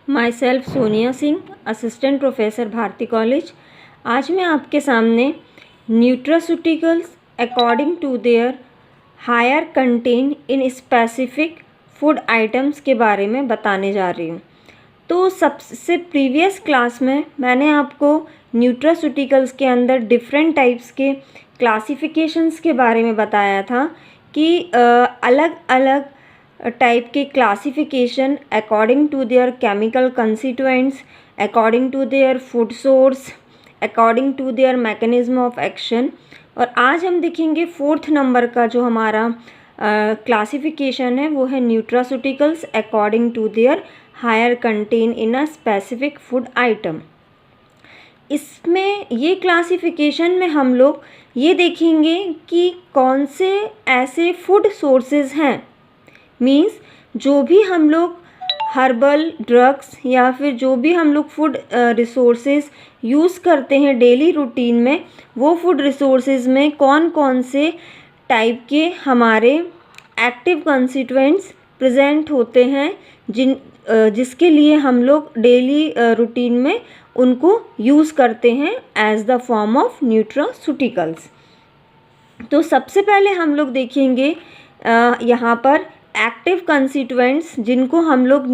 My self Sonia Singh, assistant professor Bharati college. आज मैं आपके सामने nutraceuticals according to their higher content in specific food items के बारे में बताने जा रही हूँ। तो सबसे प्रीवियस क्लास में मैंने आपको न्यूट्रास्यूटिकल्स के अंदर डिफरेंट टाइप्स के क्लासिफिकेशंस के बारे में बताया था कि अलग अलग टाइप के classification according to their chemical constituents, according to their food source, according to their mechanism of action. और आज हम देखेंगे फोर्थ नंबर का जो हमारा क्लासिफिकेशन है वो है nutraceuticals according to their higher content in a specific food item. इसमें ये क्लासिफिकेशन में हम लोग ये देखेंगे कि कौन से ऐसे फूड सोर्सेज हैं, मीन्स जो भी हम लोग हर्बल ड्रग्स या फिर जो भी हम लोग फूड रिसोर्सेज यूज़ करते हैं डेली रूटीन में, वो फूड रिसोर्सेज में कौन कौन से टाइप के हमारे एक्टिव कंस्टिट्यूएंट्स प्रेजेंट होते हैं जिसके लिए हम लोग डेली रूटीन में उनको यूज़ करते हैं as the form of nutraceuticals. तो सबसे पहले हम लोग देखेंगे यहाँ पर एक्टिव कंस्टिट्यूएंट्स जिनको हम लोग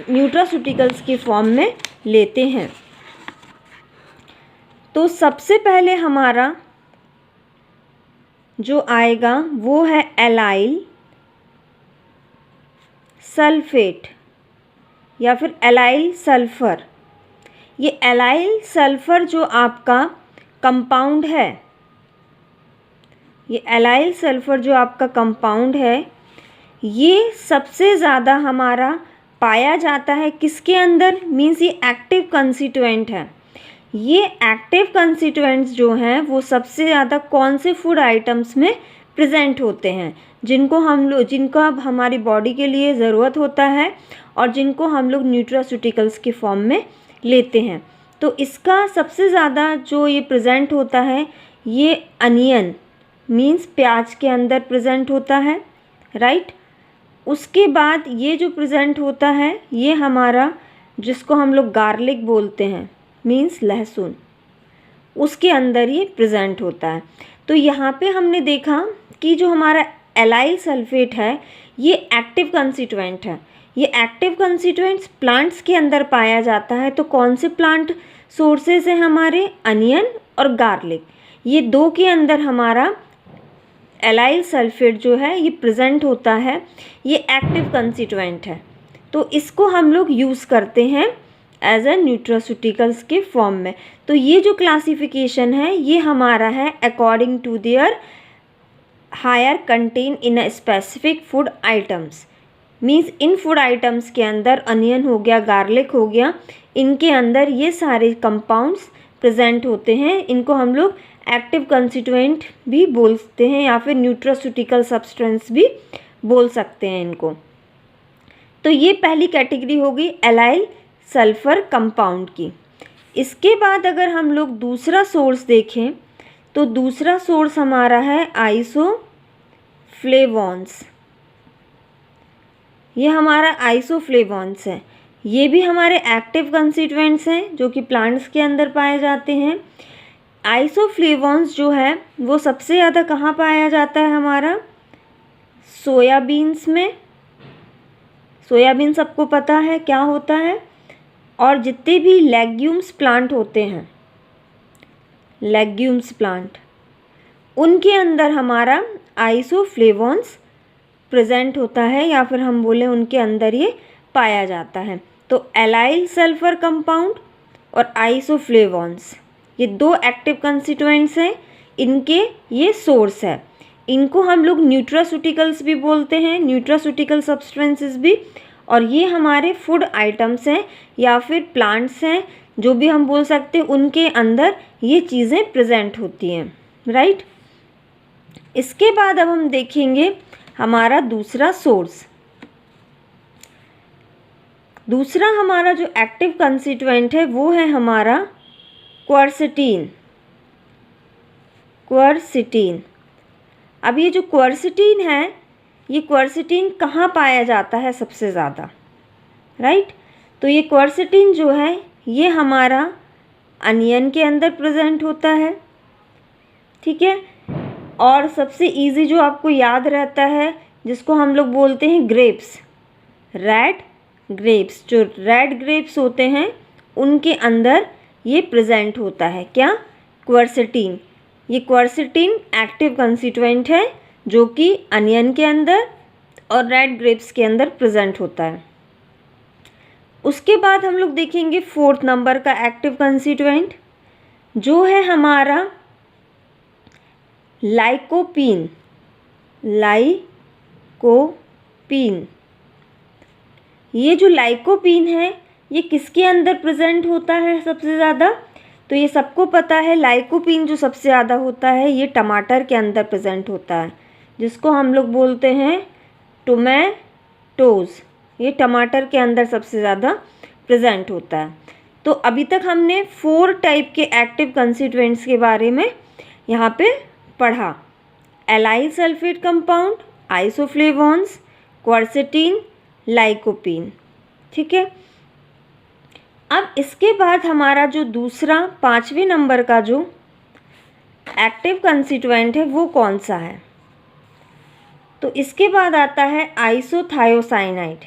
न्यूट्रास्यूटिकल्स के फॉर्म में लेते हैं। तो सबसे पहले हमारा जो आएगा वो है एलाइल सल्फेट या फिर एलाइल सल्फ़र। ये एलाइल सल्फ़र जो आपका कंपाउंड है, ये एलाइल सल्फ़र जो आपका कंपाउंड है, ये सबसे ज़्यादा हमारा पाया जाता है किसके अंदर, मीन्स ये एक्टिव कंस्टिट्यूएंट है। ये एक्टिव कंस्टिट्यूएंट्स जो हैं वो सबसे ज़्यादा कौन से फूड आइटम्स में प्रेजेंट होते हैं, जिनको अब हमारी बॉडी के लिए ज़रूरत होता है और जिनको हम लोग न्यूट्रास्यूटिकल्स के फॉर्म में लेते हैं। तो इसका सबसे ज़्यादा जो ये प्रेजेंट होता है, ये अनियन मीन्स प्याज के अंदर प्रेजेंट होता है, राइट। उसके बाद ये जो प्रेजेंट होता है ये हमारा जिसको हम लोग गार्लिक बोलते हैं, मीन्स लहसुन, उसके अंदर ये प्रेजेंट होता है। तो यहाँ पे हमने देखा कि जो हमारा एलाइल सल्फेट है ये एक्टिव कंस्टिट्यूएंट है। ये एक्टिव कंस्टिट्यूएंट्स प्लांट्स के अंदर पाया जाता है। तो कौन से प्लांट सोर्सेज हैं हमारे, अनियन और गार्लिक, ये दो के अंदर हमारा एलाइल सल्फेट जो है ये प्रेजेंट होता है, ये एक्टिव कंस्टिट्यूएंट है। तो इसको हम लोग यूज़ करते हैं एज अ न्यूट्रास्यूटिकल्स के फॉर्म में। तो ये जो क्लासिफिकेशन है ये हमारा है according to their higher content in a specific food items, means in food items के अंदर अनियन हो गया, गार्लिक हो गया, इनके अंदर ये सारे कंपाउंड्स प्रेजेंट होते हैं। इनको हम लोग एक्टिव कंस्टिट्यूएंट भी बोलते हैं या फिर न्यूट्रास्यूटिकल सब्सटेंस भी बोल सकते हैं इनको। तो ये पहली कैटेगरी होगी एलाइल सल्फर कंपाउंड की। इसके बाद अगर हम लोग दूसरा सोर्स देखें तो दूसरा सोर्स हमारा है आइसोफ्लेवोन्स। ये हमारा आइसोफ्लेवोन्स है, ये भी हमारे एक्टिव कंस्टिट्यूएंट्स हैं जो कि प्लांट्स के अंदर पाए जाते हैं। आइसोफ्लेवोन्स जो है वो सबसे ज़्यादा कहाँ पाया जाता है हमारा, सोयाबीन्स में। सोयाबीन सबको पता है क्या होता है, और जितने भी लेग्यूम्स प्लांट होते हैं, लेग्यूम्स प्लांट, उनके अंदर हमारा आइसोफ्लेवोन्स प्रेजेंट होता है या फिर हम बोले उनके अंदर ये पाया जाता है। तो एलाइल सल्फर कंपाउंड और आइसोफ्लेवोन्स ये दो एक्टिव कंस्टिट्यूएंट्स हैं, इनके ये सोर्स है। इनको हम लोग न्यूट्रास्यूटिकल्स भी बोलते हैं, न्यूट्रास्यूटिकल सब्सटेंसेस भी। और ये हमारे फूड आइटम्स हैं या फिर प्लांट्स हैं, जो भी हम बोल सकते हैं, उनके अंदर ये चीज़ें प्रेजेंट होती हैं, राइट। इसके बाद अब हम देखेंगे हमारा दूसरा सोर्स। दूसरा हमारा जो एक्टिव कंस्टिट्यूएंट है वो है हमारा क्वर्सेटीन। क्वर्सेटीन, अब ये जो क्वर्सेटीन है ये क्वर्सिटीन कहाँ पाया जाता है सबसे ज़्यादा, राइट। तो ये क्वर्सिटीन जो है ये हमारा अनियन के अंदर प्रेजेंट होता है, ठीक है। और सबसे इजी जो आपको याद रहता है जिसको हम लोग बोलते हैं ग्रेप्स, रेड ग्रेप्स, जो रेड ग्रेप्स होते हैं उनके अंदर ये प्रेजेंट होता है क्या, क्वर्सिटीन। ये क्वर्सिटीन एक्टिव कंस्टिट्यूएंट है जो कि अनियन के अंदर और रेड ग्रेप्स के अंदर प्रेजेंट होता है। उसके बाद हम लोग देखेंगे 4th नंबर का एक्टिव कंस्टिट्यूएंट जो है हमारा लाइकोपीन। लाइकोपीन, ये जो लाइकोपीन है ये किसके अंदर प्रेजेंट होता है सबसे ज़्यादा, तो ये सबको पता है लाइकोपीन जो सबसे ज़्यादा होता है ये टमाटर के अंदर प्रेजेंट होता है, जिसको हम लोग बोलते हैं टोमेटोज़। ये टमाटर के अंदर सबसे ज़्यादा प्रेजेंट होता है। तो अभी तक हमने 4 टाइप के एक्टिव कंस्टिट्यूएंट्स के बारे में यहाँ पे पढ़ा, allyl sulphate compound, isoflavones, quercetin, lycopene, ठीक है। अब इसके बाद हमारा जो दूसरा 5वें नंबर का जो एक्टिव कंस्टिट्यूएंट है वो कौन सा है, तो इसके बाद आता है आइसोथायोसाइनाइड।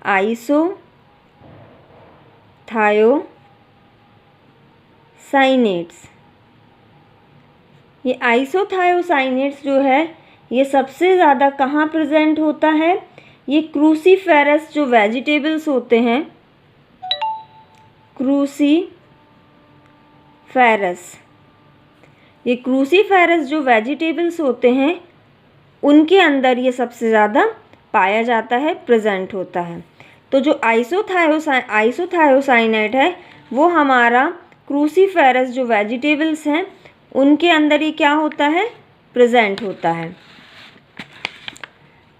आइसोथायोसाइनेट्स, ये आइसोथायोसाइनेट्स जो है ये सबसे ज़्यादा कहाँ प्रेजेंट होता है, ये क्रूसीफेरस जो वेजिटेबल्स होते हैं, क्रूसीफेरस, ये क्रूसीफेरस जो वेजिटेबल्स होते हैं उनके अंदर ये सबसे ज़्यादा पाया जाता है, प्रेजेंट होता है। तो जो आइसोथायोसाइनेट है वो हमारा क्रूसीफेरस जो वेजिटेबल्स हैं उनके अंदर ही क्या होता है, प्रेजेंट होता है।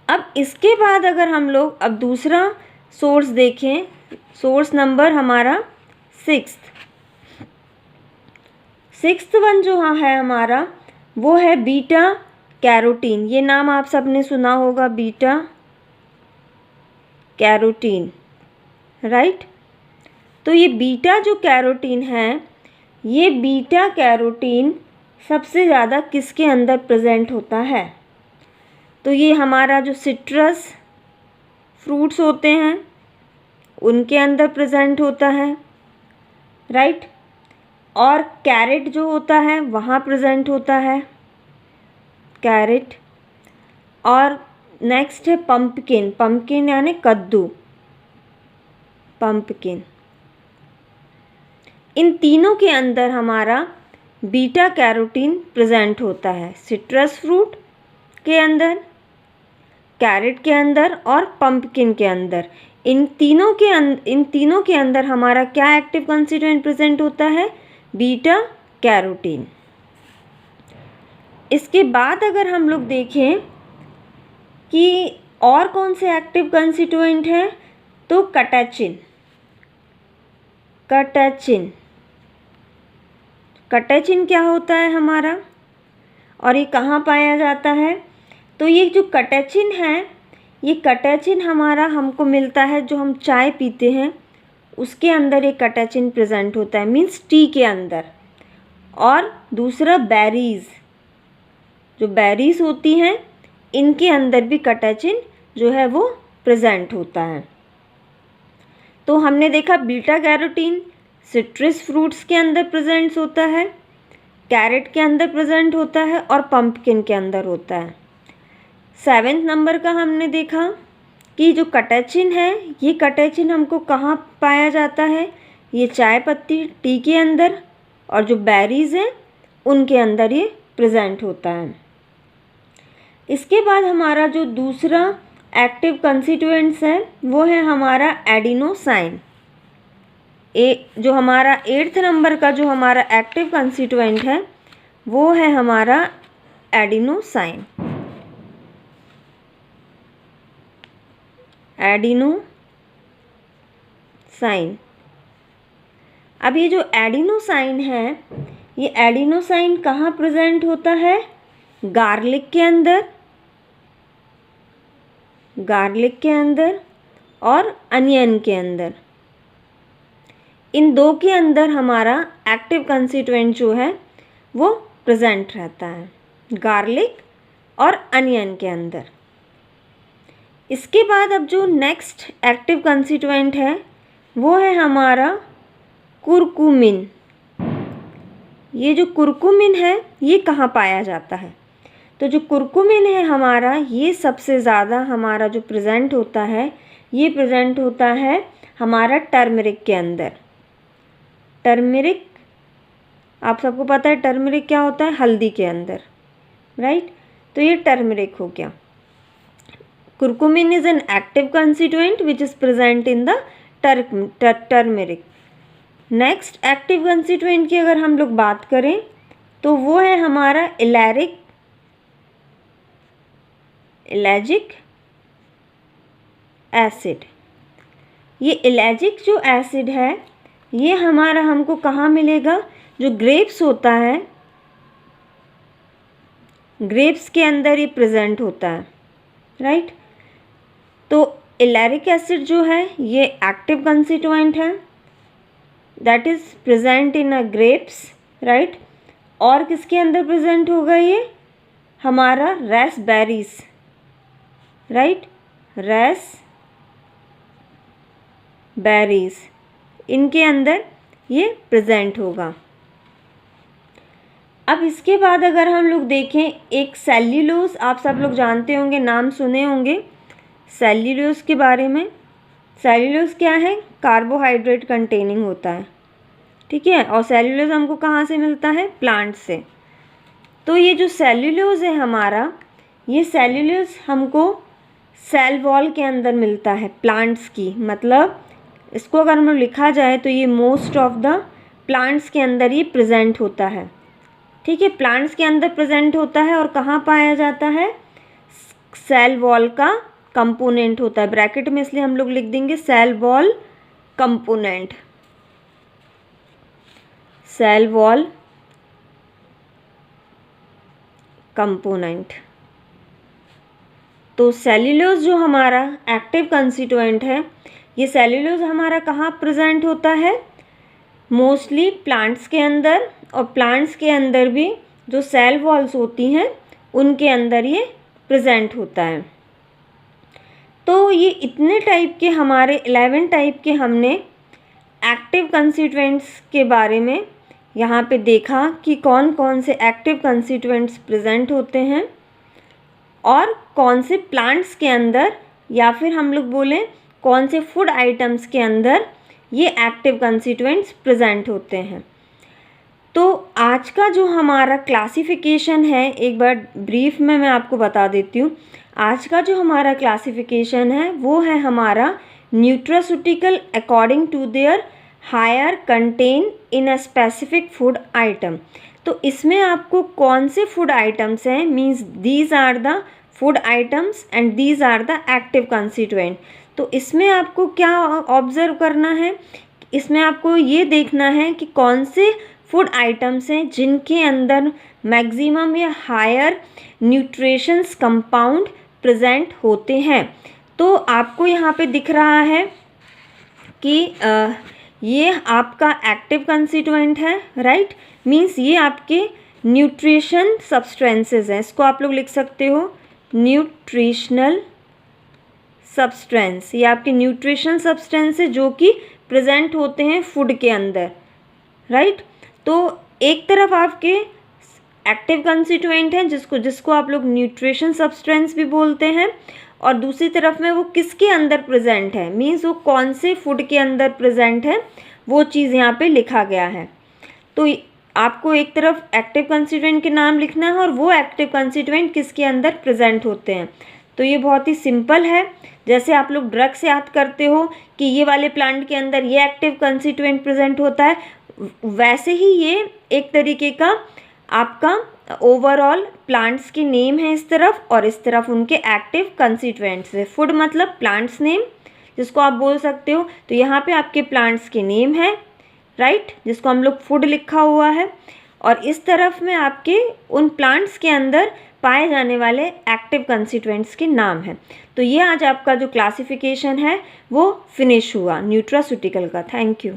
अब इसके बाद अगर हम लोग अब दूसरा सोर्स देखें, सोर्स नंबर हमारा 6th वन जो है हमारा वो है बीटा कैरोटीन। ये नाम आप सबने सुना होगा, बीटा कैरोटीन, राइट। तो ये बीटा जो कैरोटीन है, ये बीटा कैरोटीन सबसे ज़्यादा किसके अंदर प्रेजेंट होता है, तो ये हमारा जो सिट्रस फ्रूट्स होते हैं उनके अंदर प्रेजेंट होता है, राइट। और कैरेट जो होता है वहाँ प्रेजेंट होता है, कैरेट। और नेक्स्ट है पंपकिन, पंपकिन यानी कद्दू, पंपकिन। इन तीनों के अंदर हमारा बीटा कैरोटीन प्रेजेंट होता है, सिट्रस फ्रूट के अंदर, कैरेट के अंदर और पंपकिन के अंदर। इन तीनों के अंदर हमारा क्या एक्टिव कंस्टिट्यूएंट प्रेजेंट होता है, बीटा कैरोटीन। इसके बाद अगर हम लोग देखें कि और कौन से एक्टिव कंस्टिट्यूएंट हैं, तो कैटेचिन। कैटेचिन, कैटेचिन क्या होता है हमारा और ये कहाँ पाया जाता है, तो ये जो कैटेचिन है ये कैटेचिन हमारा हमको मिलता है जो हम चाय पीते हैं उसके अंदर एक कैटेचिन प्रेजेंट होता है, मीन्स टी के अंदर। और दूसरा बेरीज़, जो बेरीज़ होती हैं इनके अंदर भी कैटेचिन जो है वो प्रेजेंट होता है। तो हमने देखा बीटा कैरोटीन सिट्रस फ्रूट्स के अंदर प्रेजेंट होता है, कैरेट के अंदर प्रेजेंट होता है और पंपकिन के अंदर होता है। 7th नंबर का हमने देखा कि जो कैटेचिन है ये कैटेचिन हमको कहाँ पाया जाता है, ये चाय पत्ती टी के अंदर, और जो बेरीज़ हैं उनके अंदर ये प्रेजेंट होता है। इसके बाद हमारा जो दूसरा एक्टिव कंस्टिट्यूएंट्स है वो है हमारा एडिनोसाइन। जो हमारा 8th नंबर का जो हमारा एक्टिव कंस्टिट्यूएंट है वो है हमारा एडिनोसाइन। एडिनोसाइन, अब ये जो एडिनोसाइन है ये एडिनोसाइन कहाँ प्रेजेंट होता है, गार्लिक के अंदर, गार्लिक के अंदर और अनियन के अंदर। इन दो के अंदर हमारा एक्टिव कंस्टिट्यूएंट जो है वो प्रेजेंट रहता है, गार्लिक और अनियन के अंदर। इसके बाद अब जो नेक्स्ट एक्टिव कंस्टिट्यूएंट है वो है हमारा कुरकुमिन। ये जो कुरकुमिन है ये कहाँ पाया जाता है? तो जो कुरकुमिन है हमारा, ये सबसे ज़्यादा हमारा जो प्रेजेंट होता है, ये प्रेजेंट होता है हमारा टर्मरिक के अंदर। टर्मरिक, आप सबको पता है टर्मरिक क्या होता है? हल्दी के अंदर, राइट? तो ये टर्मरिक हो गया। Curcumin is an active constituent which is present in the turmeric. Next active constituent की अगर हम लोग बात करें तो वो है हमारा इलैजिक एसिड। ये इलैजिक जो एसिड है ये हमारा हमको कहाँ मिलेगा? जो ग्रेप्स होता है, ग्रेप्स के अंदर ये प्रेजेंट होता है, राइट? तो इलैरिक एसिड जो है ये एक्टिव कंस्टिट्यूएंट है, that is present in a grapes, right? और किसके अंदर प्रेजेंट होगा? ये हमारा रास्पबेरीज, राइट? रास्पबेरीज, इनके अंदर ये प्रेजेंट होगा। अब इसके बाद अगर हम लोग देखें, एक सेल्यूलोज, आप सब लोग जानते होंगे, नाम सुने होंगे सेल्यूलोज के बारे में। सेल्यूलोज क्या है? कार्बोहाइड्रेट कंटेनिंग होता है, ठीक है? और सेल्यूलोज हमको कहाँ से मिलता है? प्लांट से। तो ये जो सेल्यूलोज है हमारा, ये सेल्यूलोज हमको सेल वॉल के अंदर मिलता है प्लांट्स की। मतलब इसको अगर हम लिखा जाए तो ये मोस्ट ऑफ द प्लांट्स के अंदर ये प्रेजेंट होता है, ठीक है? प्लांट्स के अंदर प्रेजेंट होता है और कहाँ पाया जाता है? सेल वॉल का कंपोनेंट होता है। ब्रैकेट में इसलिए हम लोग लिख देंगे cell wall component, cell wall component. तो सेल्यूलोज जो हमारा एक्टिव कंस्टिट्यूएंट है, ये सेल्यूलोज हमारा कहाँ प्रेजेंट होता है? मोस्टली प्लांट्स के अंदर, और प्लांट्स के अंदर भी जो सेल वॉल्स होती हैं उनके अंदर ये प्रेजेंट होता है। तो ये इतने टाइप के हमारे 11 टाइप के हमने एक्टिव कंस्टिट्यूएंट्स के बारे में यहाँ पे देखा कि कौन कौन से एक्टिव कंस्टिट्यूएंट्स प्रेजेंट होते हैं और कौन से प्लांट्स के अंदर, या फिर हम लोग बोलें कौन से फूड आइटम्स के अंदर ये एक्टिव कंस्टिट्यूएंट्स प्रेजेंट होते हैं। तो आज का जो हमारा क्लासिफिकेशन है, एक बार ब्रीफ में मैं आपको बता देती हूँ। आज का जो हमारा क्लासिफिकेशन है वो है हमारा nutraceutical according to their higher content in a specific food item. तो इसमें आपको कौन से फूड आइटम्स हैं, means these are the food items and these are the active constituent. तो इसमें आपको क्या ऑब्जर्व करना है? इसमें आपको ये देखना है कि कौन से फूड आइटम्स हैं जिनके अंदर मैक्सिमम या हायर न्यूट्रिशंस कंपाउंड प्रेजेंट होते हैं। तो आपको यहाँ पे दिख रहा है कि ये आपका एक्टिव कंस्टिट्यूएंट है, राइट? मीन्स ये आपके न्यूट्रिशन सब्सटेंसेस हैं। इसको आप लोग लिख सकते हो न्यूट्रिशनल सब्सटेंस। ये आपके न्यूट्रिशन सब्सटेंस है जो कि प्रेजेंट होते हैं फूड के अंदर, राइट? तो एक तरफ आपके एक्टिव कंस्टिट्यूएंट हैं जिसको आप लोग न्यूट्रिशन सब्सटेंस भी बोलते हैं, और दूसरी तरफ में वो किसके अंदर प्रेजेंट है, मीन्स वो कौन से फूड के अंदर प्रेजेंट है, वो चीज़ यहाँ पे लिखा गया है। तो आपको एक तरफ एक्टिव कंस्टिट्यूएंट के नाम लिखना है और वो एक्टिव कंस्टिट्यूएंट किसके अंदर प्रेजेंट होते हैं। तो ये बहुत ही सिंपल है। जैसे आप लोग ड्रग्स याद करते हो कि ये वाले प्लांट के अंदर ये एक्टिव कंस्टिट्यूएंट प्रेजेंट होता है, वैसे ही ये एक तरीके का आपका ओवरऑल प्लांट्स के नेम है इस तरफ, और इस तरफ उनके एक्टिव कंस्टिट्यूएंट्स है। फूड मतलब प्लांट्स नेम जिसको आप बोल सकते हो। तो यहाँ पे आपके प्लांट्स के नेम है, राइट, जिसको हम लोग फूड लिखा हुआ है, और इस तरफ में आपके उन प्लांट्स के अंदर पाए जाने वाले एक्टिव कंस्टिट्यूएंट्स के नाम हैं। तो ये आज आपका जो क्लासिफिकेशन है वो फिनिश हुआ न्यूट्रास्यूटिकल का। Thank you.